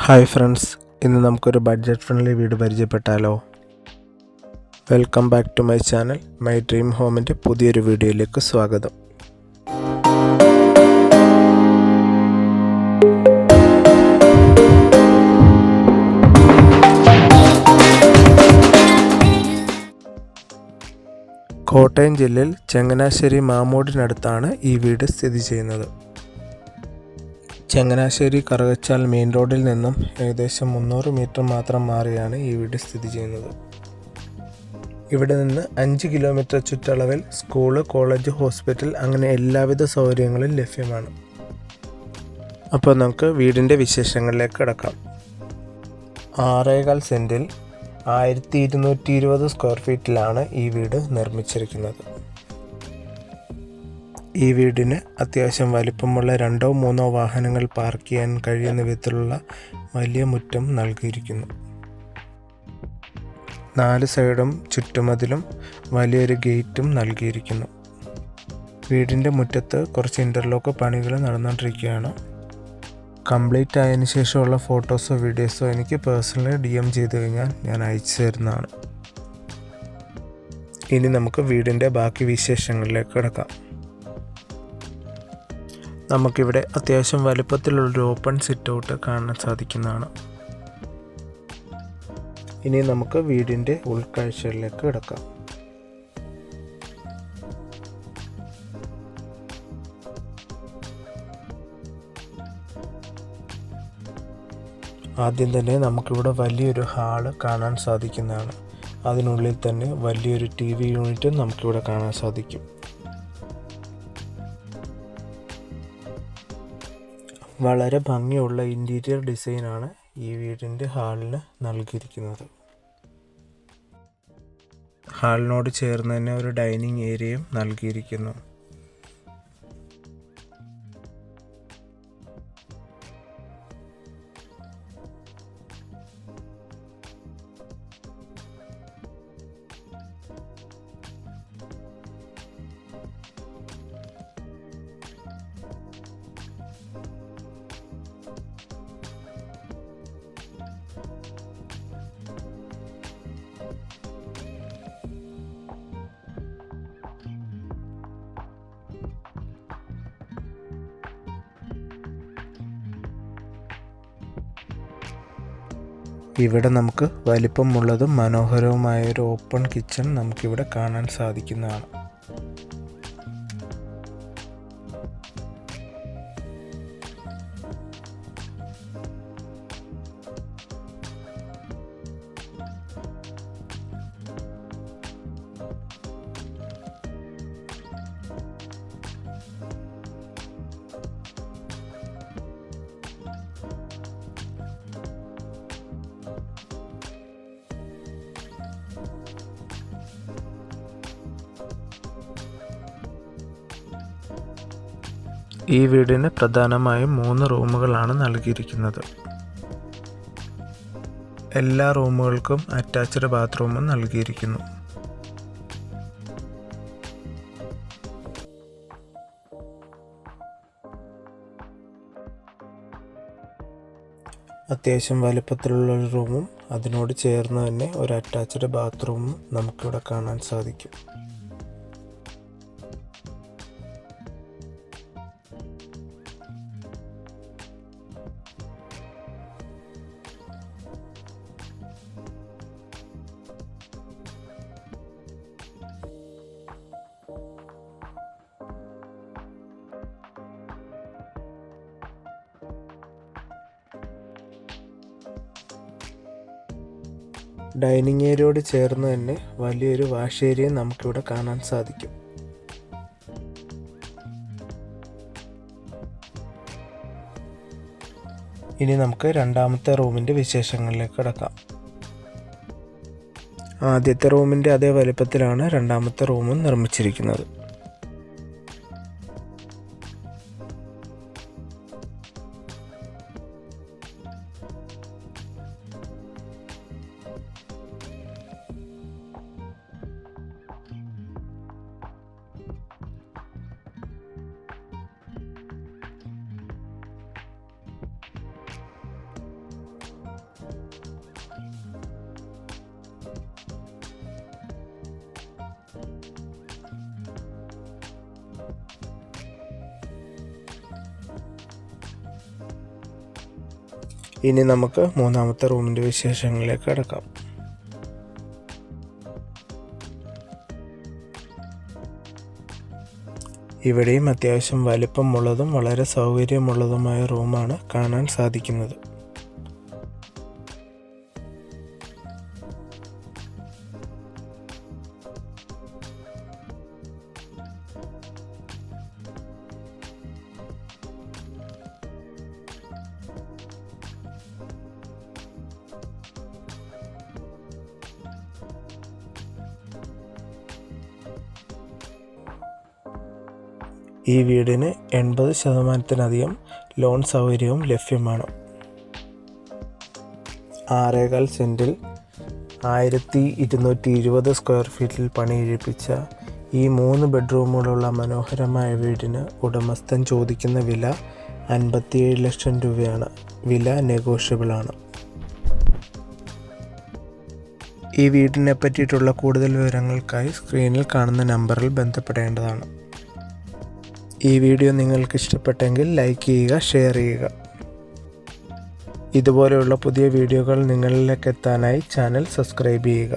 Hi friends, ഇന്ന് നമുക്കൊരു budget friendly വീട് പരിചയപ്പെട്ടാലോ? Welcome back to my channel. My dream ഹോമിൻ്റെ പുതിയൊരു വീഡിയോയിലേക്ക് സ്വാഗതം. കോട്ടയം ജില്ലയിൽ ചങ്ങനാശ്ശേരി മാമൂടിനടുത്താണ് ഈ വീട് സ്ഥിതി ചെയ്യുന്നത്. ചങ്ങനാശ്ശേരി കറുകച്ചാൽ മെയിൻ റോഡിൽ നിന്നും ഏകദേശം 300 മീറ്റർ മാത്രം മാറിയാണ് ഈ വീട് സ്ഥിതി ചെയ്യുന്നത്. ഇവിടെ നിന്ന് 5 കിലോമീറ്റർ ചുറ്റളവിൽ സ്കൂള്, കോളേജ്, ഹോസ്പിറ്റൽ അങ്ങനെ എല്ലാവിധ സൗകര്യങ്ങളും ലഭ്യമാണ്. അപ്പോൾ നമുക്ക് വീടിൻ്റെ വിശേഷങ്ങളിലേക്ക് കടക്കാം. 6.25 സെൻറ്റിൽ 1220 സ്ക്വയർ ഫീറ്റിലാണ് ഈ വീട് നിർമ്മിച്ചിരിക്കുന്നത്. ഈ വീടിന് അത്യാവശ്യം വലിപ്പമുള്ള 2-3 വാഹനങ്ങൾ പാർക്ക് ചെയ്യാൻ കഴിയുന്ന വിധത്തിലുള്ള വലിയ മുറ്റം നൽകിയിരിക്കുന്നു. 4 സൈഡും ചുറ്റുമതിലും വലിയൊരു ഗേറ്റും നൽകിയിരിക്കുന്നു. വീടിൻ്റെ മുറ്റത്ത് കുറച്ച് ഇൻ്റർലോക്ക് പണികൾ നടന്നുകൊണ്ടിരിക്കുകയാണ്. കംപ്ലീറ്റ് ആയതിനു ശേഷമുള്ള ഫോട്ടോസോ വീഡിയോസോ എനിക്ക് പേഴ്സണലി DM ചെയ്ത് കഴിഞ്ഞാൽ ഞാൻ അയച്ചു തരുന്നതാണ്. ഇനി നമുക്ക് വീടിൻ്റെ ബാക്കി വിശേഷങ്ങളിലേക്ക് കിടക്കാം. നമുക്കിവിടെ അത്യാവശ്യം വലുപ്പത്തിലുള്ളൊരു ഓപ്പൺ സിറ്റ് ഔട്ട് കാണാൻ സാധിക്കുന്നതാണ്. ഇനി നമുക്ക് വീടിൻ്റെ ഉൾക്കാഴ്ചകളിലേക്ക് കിടക്കാം. ആദ്യം തന്നെ നമുക്കിവിടെ വലിയൊരു ഹാള് കാണാൻ സാധിക്കുന്നതാണ്. അതിനുള്ളിൽ തന്നെ വലിയൊരു TV യൂണിറ്റും നമുക്കിവിടെ കാണാൻ സാധിക്കും. വളരെ ഭംഗിയുള്ള ഇൻറ്റീരിയർ ഡിസൈനാണ് ഈ വീടിൻ്റെ ഹാളിന് നൽകിയിരിക്കുന്നത്. ഹാളിനോട് ചേർന്ന് തന്നെ ഒരു ഡൈനിങ് ഏരിയയും നൽകിയിരിക്കുന്നു. ഇവിടെ നമുക്ക് വലിപ്പമുള്ളതും മനോഹരവുമായ ഒരു ഓപ്പൺ കിച്ചൺ നമുക്കിവിടെ കാണാൻ സാധിക്കുന്നതാണ്. ഈ വീടിന് പ്രധാനമായും 3 റൂമുകളാണ് നൽകിയിരിക്കുന്നത്. എല്ലാ റൂമുകൾക്കും അറ്റാച്ച്ഡ് ബാത്റൂമും നൽകിയിരിക്കുന്നു. അത്യാവശ്യം വലുപ്പത്തിലുള്ള ഒരു റൂമും അതിനോട് ചേർന്ന് തന്നെ ഒരു അറ്റാച്ച്ഡ് ബാത്റൂമും നമുക്കിവിടെ കാണാൻ സാധിക്കും. ഡൈനിങ് ഏരിയയോട് ചേർന്ന് തന്നെ വലിയൊരു വാഷ് ഏരിയ നമുക്കിവിടെ കാണാൻ സാധിക്കും. ഇനി നമുക്ക് രണ്ടാമത്തെ റൂമിൻ്റെ വിശേഷങ്ങളിലേക്ക് കിടക്കാം. ആദ്യത്തെ റൂമിൻ്റെ അതേ വലിപ്പത്തിലാണ് രണ്ടാമത്തെ റൂമും നിർമ്മിച്ചിരിക്കുന്നത്. ഇനി നമുക്ക് മൂന്നാമത്തെ റൂമിൻ്റെ വിശേഷങ്ങളിലേക്ക് കടക്കാം. ഇവിടെയും അത്യാവശ്യം വലിപ്പമുള്ളതും വളരെ സൗകര്യമുള്ളതുമായ റൂമാണ് കാണാൻ സാധിക്കുന്നത്. ഈ വീടിന് 80% ലോൺ സൗകര്യവും ലഭ്യമാണ്. 6.25 സെൻറ്റിൽ 1220 സ്ക്വയർ ഫീറ്റിൽ പണിയെഴുപ്പിച്ച ഈ 3 ബെഡ്റൂമുകളുള്ള മനോഹരമായ വീടിന് ഉടമസ്ഥൻ ചോദിക്കുന്ന വില 57 ലക്ഷം രൂപയാണ്. വില നെഗോഷ്യബിളാണ്. ഈ വീടിനെ പറ്റിയിട്ടുള്ള കൂടുതൽ വിവരങ്ങൾക്കായി സ്ക്രീനിൽ കാണുന്ന നമ്പറിൽ ബന്ധപ്പെടേണ്ടതാണ്. ഈ വീഡിയോ നിങ്ങൾക്ക് ഇഷ്ടപ്പെട്ടെങ്കിൽ ലൈക്ക് ചെയ്യുക, ഷെയർ ചെയ്യുക. ഇതുപോലെയുള്ള പുതിയ വീഡിയോകൾ നിങ്ങളിലേക്ക് എത്താനായി ചാനൽ സബ്സ്ക്രൈബ് ചെയ്യുക.